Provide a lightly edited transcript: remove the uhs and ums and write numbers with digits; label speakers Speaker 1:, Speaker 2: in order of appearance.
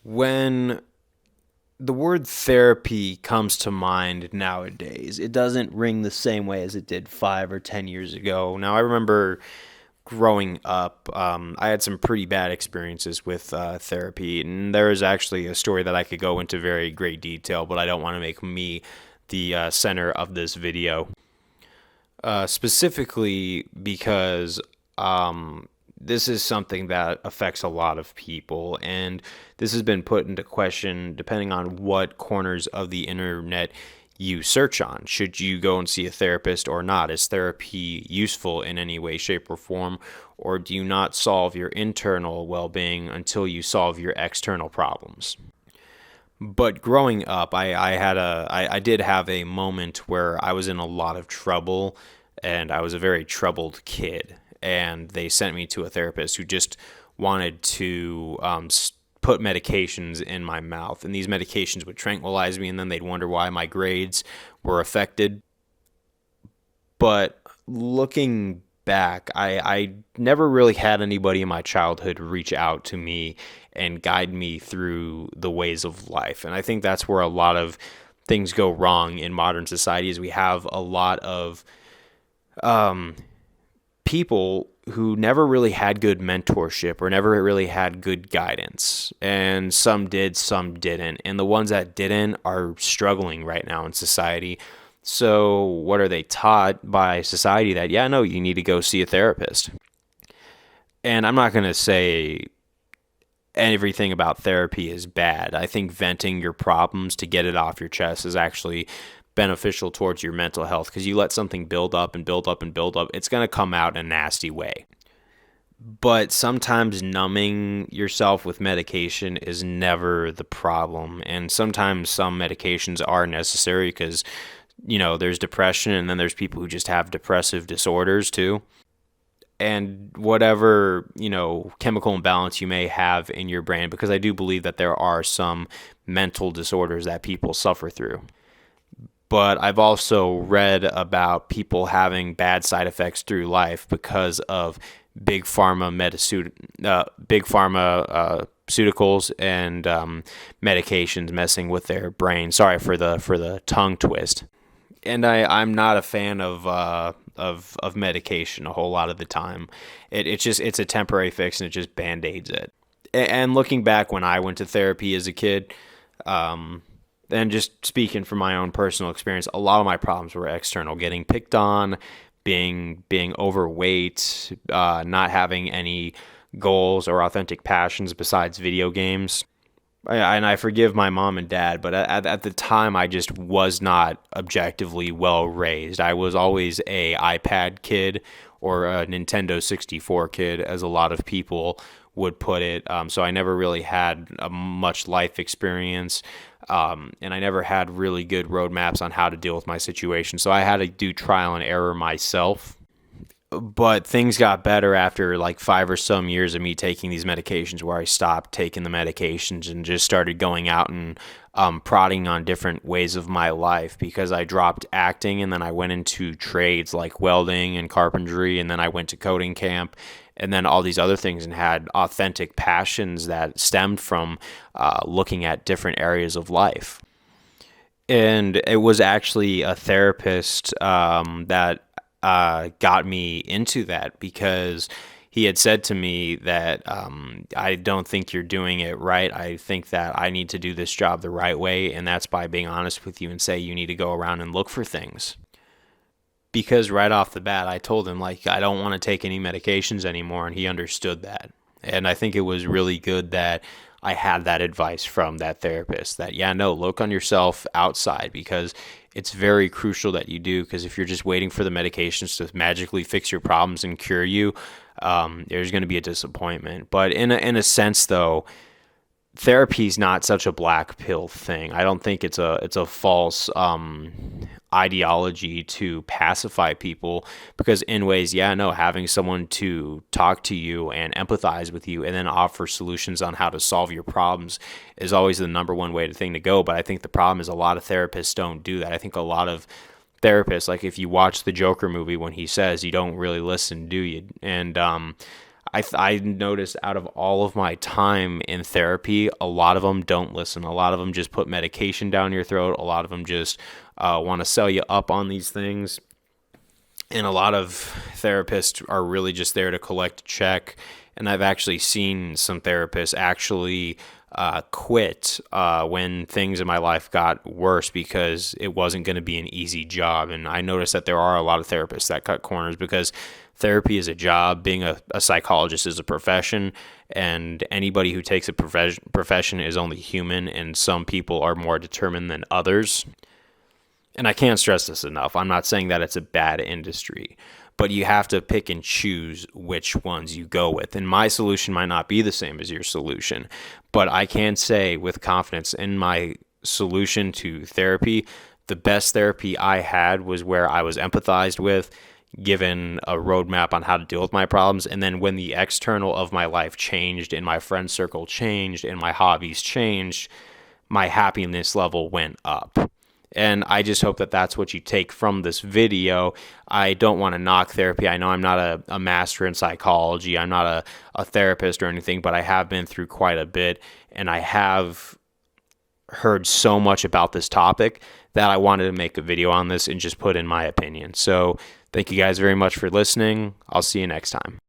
Speaker 1: When the word therapy comes to mind nowadays, it doesn't ring the same way as it did 5 or 10 years ago. Now, I remember growing up, I had some pretty bad experiences with therapy, and there is actually a story that I could go into very great detail, but I don't want to make me the center of this video. Specifically because this is something that affects a lot of people, and this has been put into question depending on what corners of the internet you search on. Should you go and see a therapist or not? Is therapy useful in any way, shape, or form? Or do you not solve your internal well being until you solve your external problems? But growing up, I did have a moment where I was in a lot of trouble, and I was a very troubled kid. And they sent me to a therapist who just wanted to put medications in my mouth, and these medications would tranquilize me, and then they'd wonder why my grades were affected. But looking back, I never really had anybody in my childhood reach out to me and guide me through the ways of life. And I think that's where a lot of things go wrong in modern society is we have a lot of people who never really had good mentorship or never really had good guidance. And some did, some didn't. And the ones that didn't are struggling right now in society. So what are they taught by society? That, yeah, no, you need to go see a therapist. And I'm not going to say everything about therapy is bad. I think venting your problems to get it off your chest is actually beneficial towards your mental health, because you let something build up and build up and build up, it's going to come out in a nasty way. But sometimes numbing yourself with medication is never the problem. And sometimes some medications are necessary because, there's depression, and then there's people who just have depressive disorders too. And whatever, chemical imbalance you may have in your brain, because I do believe that there are some mental disorders that people suffer through. But I've also read about people having bad side effects through life because of big pharma pharmaceuticals and medications messing with their brain. Sorry for the tongue twist. And I'm not a fan of medication a whole lot of the time. It's a temporary fix, and it just band-aids it. And looking back when I went to therapy as a kid, and just speaking from my own personal experience, a lot of my problems were external: getting picked on, being overweight, not having any goals or authentic passions besides video games. And I forgive my mom and dad, but at the time, I just was not objectively well raised. I was always a iPad kid or a Nintendo 64 kid, as a lot of people would put it. So I never really had much life experience, and I never had really good roadmaps on how to deal with my situation. So I had to do trial and error myself. But things got better after like 5 or some years of me taking these medications, where I stopped taking the medications and just started going out and prodding on different ways of my life, because I dropped acting, and then I went into trades like welding and carpentry, and then I went to coding camp, and then all these other things, and had authentic passions that stemmed from looking at different areas of life. And it was actually a therapist that got me into that, because he had said to me that I don't think you're doing it right. I think that I need to do this job the right way, and that's by being honest with you and say you need to go around and look for things. Because right off the bat, I told him, like, I don't want to take any medications anymore, and he understood that. And I think it was really good that I had that advice from that therapist, that, yeah, no, look on yourself outside, because it's very crucial that you do, because if you're just waiting for the medications to magically fix your problems and cure you, there's going to be a disappointment. But in a sense, though, therapy is not such a black pill thing. I don't think it's a false ideology to pacify people, because in ways, yeah, no, having someone to talk to you and empathize with you and then offer solutions on how to solve your problems is always the number one thing to go. But I think the problem is a lot of therapists don't do that. I think a lot of therapists, like if you watch the Joker movie, when he says, you don't really listen, do you? And I noticed out of all of my time in therapy, a lot of them don't listen. A lot of them just put medication down your throat. A lot of them just want to sell you up on these things. And a lot of therapists are really just there to collect a check. And I've actually seen some therapists actually quit when things in my life got worse because it wasn't going to be an easy job. And I noticed that there are a lot of therapists that cut corners because therapy is a job. Being a psychologist is a profession, and anybody who takes a profession is only human, and some people are more determined than others. And I can't stress this enough. I'm not saying that it's a bad industry, but you have to pick and choose which ones you go with. And my solution might not be the same as your solution, but I can say with confidence in my solution to therapy, the best therapy I had was where I was empathized with, given a roadmap on how to deal with my problems. And then when the external of my life changed and my friend circle changed and my hobbies changed, my happiness level went up. And I just hope that that's what you take from this video. I don't want to knock therapy. I know I'm not a master in psychology. I'm not a therapist or anything, but I have been through quite a bit, and I have heard so much about this topic that I wanted to make a video on this and just put in my opinion. So thank you guys very much for listening. I'll see you next time.